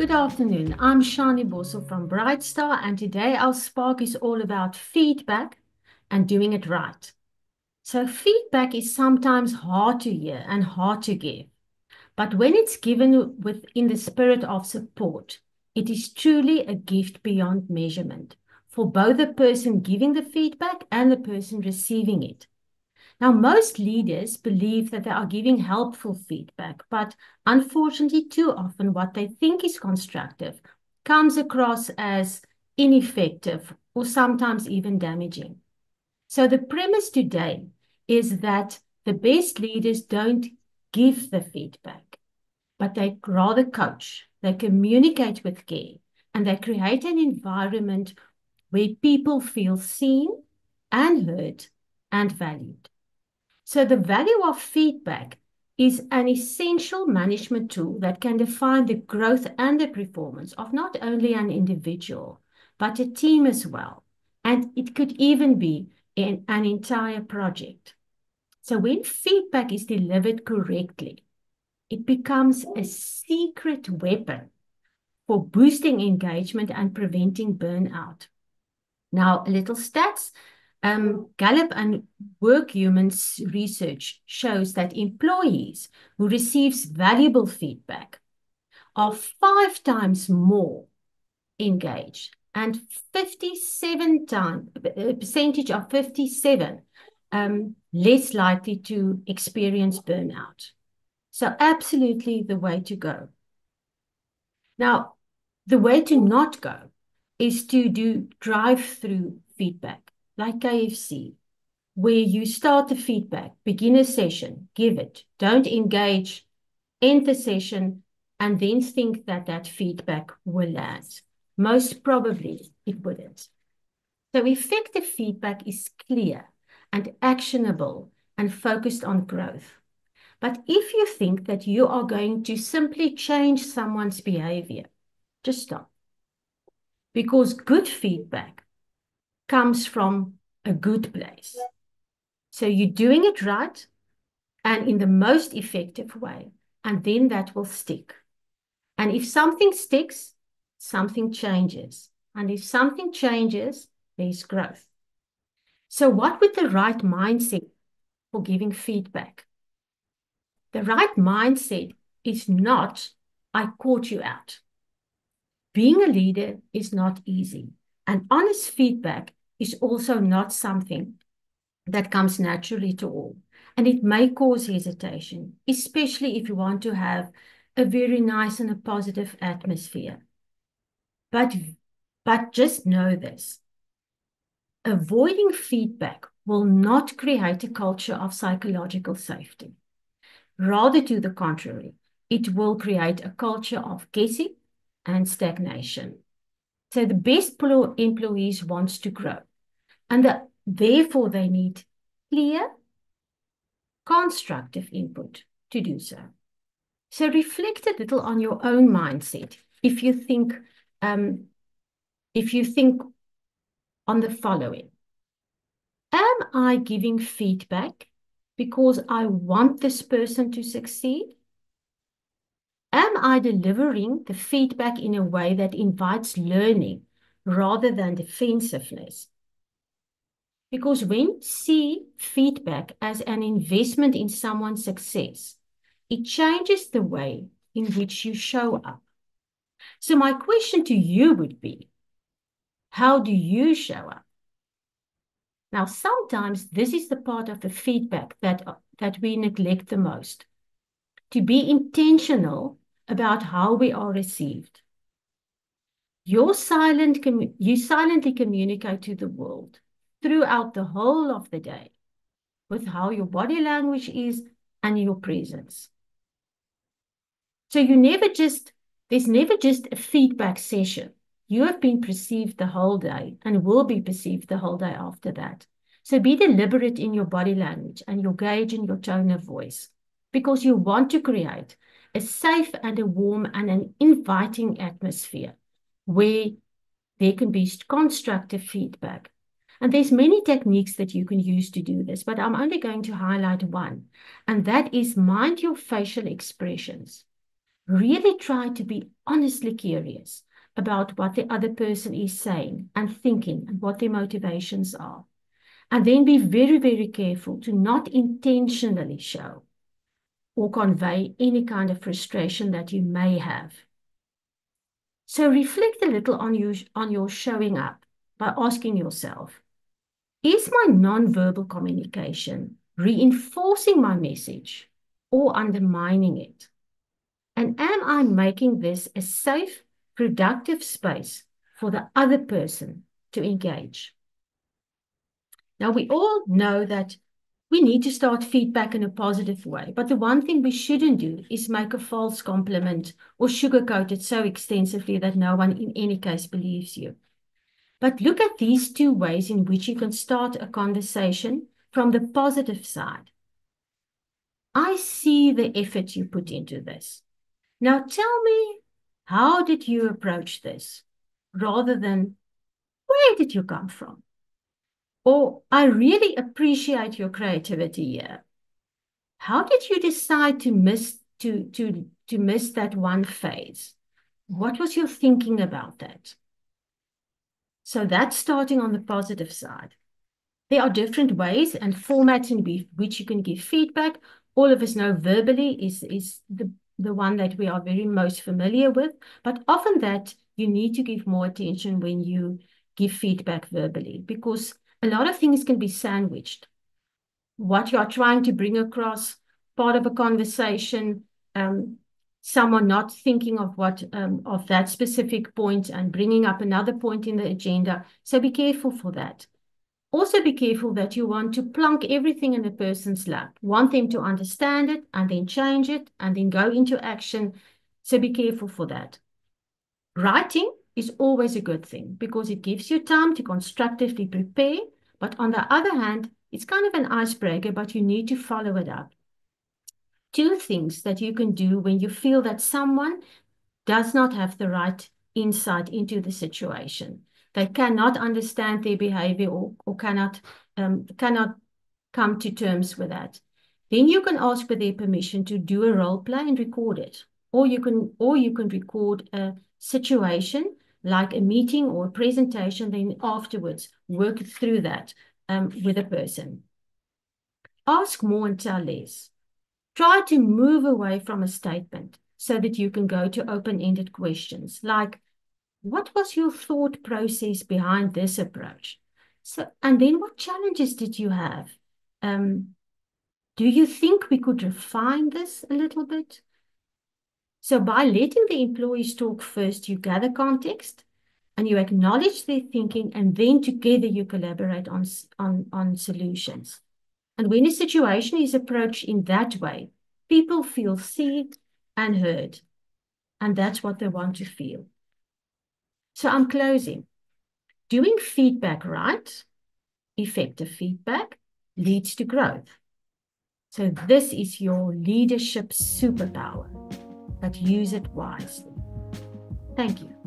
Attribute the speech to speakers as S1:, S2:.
S1: Good afternoon. I'm Shani Bossel from Brightstar, and today our spark is all about feedback and doing it right. So feedback is sometimes hard to hear and hard to give, but when it's given within the spirit of support, it is truly a gift beyond measurement for both the person giving the feedback and the person receiving it. Now, most leaders believe that they are giving helpful feedback, but unfortunately, too often what they think is constructive comes across as ineffective or sometimes even damaging. So the premise today is that the best leaders don't give the feedback, but they rather coach, they communicate with care, and they create an environment where people feel seen and heard and valued. So the value of feedback is an essential management tool that can define the growth and the performance of not only an individual, but a team as well. And it could even be in an entire project. So when feedback is delivered correctly, it becomes a secret weapon for boosting engagement and preventing burnout. Now, a little stats. Gallup and WorkHumans research shows that employees who receives valuable feedback are 5 times more engaged and 57 times, a percentage of 57 less likely to experience burnout. So absolutely the way to go. Now, the way to not go is to do drive-through feedback, like KFC, where you start the feedback, begin a session, give it, don't engage, end the session, and then think that that feedback will land. Most probably it wouldn't. So effective feedback is clear and actionable and focused on growth. But if you think that you are going to simply change someone's behavior, just stop. Because good feedback comes from a good place. So you're doing it right and in the most effective way, and then that will stick. And if something sticks, something changes. And if something changes, there's growth. So what would the right mindset for giving feedback? The right mindset is not, I caught you out. Being a leader is not easy. And honest feedback is also not something that comes naturally to all. And it may cause hesitation, especially if you want to have a very nice and a positive atmosphere. But just know this. Avoiding feedback will not create a culture of psychological safety. Rather to the contrary, it will create a culture of guessing and stagnation. So the best employees want to grow. And therefore, they need clear, constructive input to do so. So reflect a little on your own mindset. If you think on the following: am I giving feedback because I want this person to succeed? Am I delivering the feedback in a way that invites learning rather than defensiveness? Because when you see feedback as an investment in someone's success, it changes the way in which you show up. So my question to you would be, how do you show up? Now, sometimes this is the part of the feedback that we neglect the most. To be intentional about how we are received. You silently communicate to the world throughout the whole of the day with how your body language is and your presence. So there's never just a feedback session. You have been perceived the whole day and will be perceived the whole day after that. So be deliberate in your body language and your gauge and your tone of voice, because you want to create a safe and a warm and an inviting atmosphere where there can be constructive feedback. And there's many techniques that you can use to do this, but I'm only going to highlight one, and that is mind your facial expressions. Really try to be honestly curious about what the other person is saying and thinking and what their motivations are. And then be very, very careful to not intentionally show or convey any kind of frustration that you may have. So reflect a little on your showing up by asking yourself, is my non-verbal communication reinforcing my message or undermining it? And am I making this a safe, productive space for the other person to engage? Now, we all know that we need to start feedback in a positive way, but the one thing we shouldn't do is make a false compliment or sugarcoat it so extensively that no one in any case believes you. But look at these two ways in which you can start a conversation from the positive side. I see the effort you put into this. Now tell me, how did you approach this? Rather than, where did you come from? Or, I really appreciate your creativity here. How did you decide to miss that one phase? What was your thinking about that? So that's starting on the positive side. There are different ways and formats in which you can give feedback. All of us know verbally is the one that we are very most familiar with, but often that you need to give more attention when you give feedback verbally, because a lot of things can be sandwiched. What you are trying to bring across, part of a conversation, someone not thinking of of that specific point and bringing up another point in the agenda. So be careful for that. Also be careful that you want to plunk everything in the person's lap. Want them to understand it and then change it and then go into action. So be careful for that. Writing is always a good thing because it gives you time to constructively prepare. But on the other hand, it's kind of an icebreaker, but you need to follow it up. Two things that you can do when you feel that someone does not have the right insight into the situation. They cannot understand their behavior or cannot come to terms with that. Then you can ask for their permission to do a role play and record it. Or you can record a situation like a meeting or a presentation, then afterwards work through that with a person. Ask more and tell less. Try to move away from a statement so that you can go to open-ended questions like, what was your thought process behind this approach? So, and then what challenges did you have? Do you think we could refine this a little bit? So by letting the employees talk first, you gather context and you acknowledge their thinking, and then together you collaborate on solutions. And when a situation is approached in that way, people feel seen and heard. And that's what they want to feel. So I'm closing. Doing feedback right, effective feedback, leads to growth. So this is your leadership superpower, but use it wisely. Thank you.